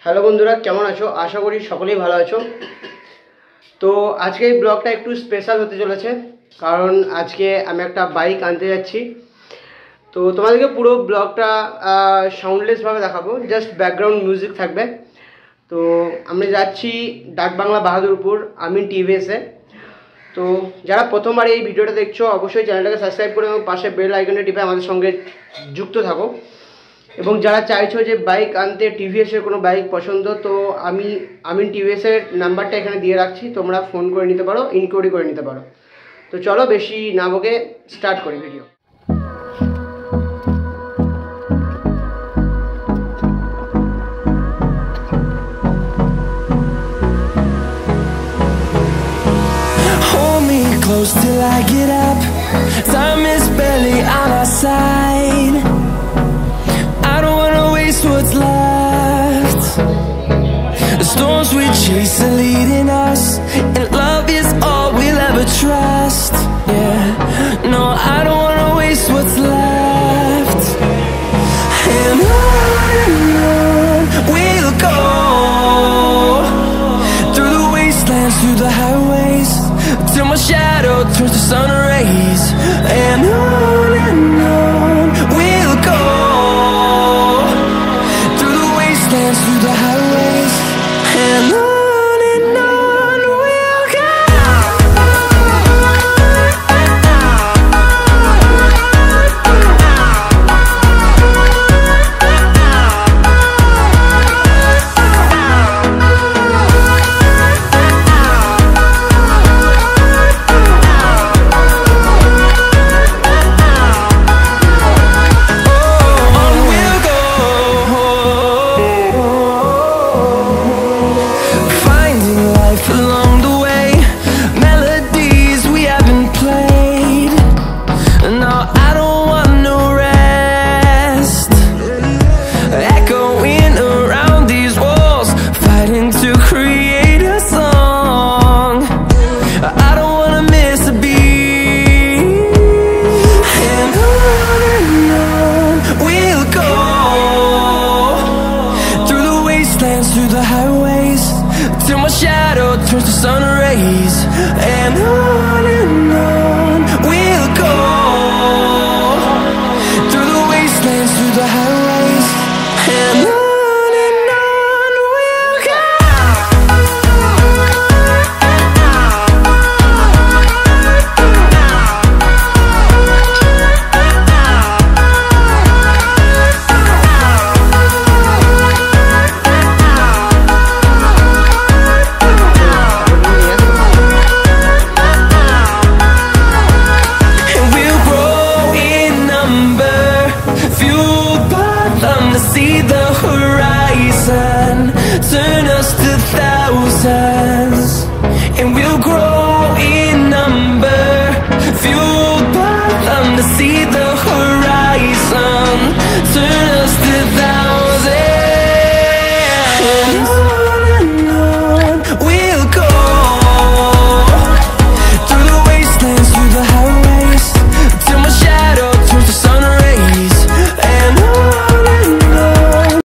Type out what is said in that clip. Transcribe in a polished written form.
Hello বন্ধুরা, কেমন আছো? আশা করি সকলেই ভালো আছো। তো আজকে এই ব্লগটা একটু স্পেশাল হতে চলেছে, কারণ আজকে আমি একটা বাইক আনতে যাচ্ছি। তো তোমাদেরকে পুরো ব্লগটা সাউন্ডলেসভাবে দেখাবো, জাস্ট ব্যাকগ্রাউন্ড মিউজিক থাকবে। তো আমরা যাচ্ছি ডাকবাংলা বাহাদুরপুর আমিন টিভিএসে। তো যারা প্রথমবার এই ভিডিওটা দেখছো অবশ্যই চ্যানেলটাকে সাবস্ক্রাইব করে এবং পাশে বেল আইকনটা টিপে আমাদের সঙ্গে যুক্ত থাকো। এবং যারা চাইছো যে বাইক আনতে টিভিএসের কোনো বাইক পছন্দ, তো আমিন টিভিএসের নাম্বারটা এখানে দিয়ে রাখছি, তোমরা ফোন করে নিতে পারো, ইনকোয়ারি করে নিতে পারো। তো চলো বেশি না বকে স্টার্ট করি video. Close till I get up. Time is barely on our side. I don't wanna waste what's left. The storms we chase are leading us, and love is all we'll ever trust. Yeah, no, I don't wanna waste what's left. And on we'll go, through the wastelands, through the highways, till my shadow turns to sun rays. And on we'll go, through the wastelands, through the highways. And on we'll go. Through the highways, till my shadow turns to sun rays. And on we'll go, through the wastelands, through the highways. And on we'll go. See the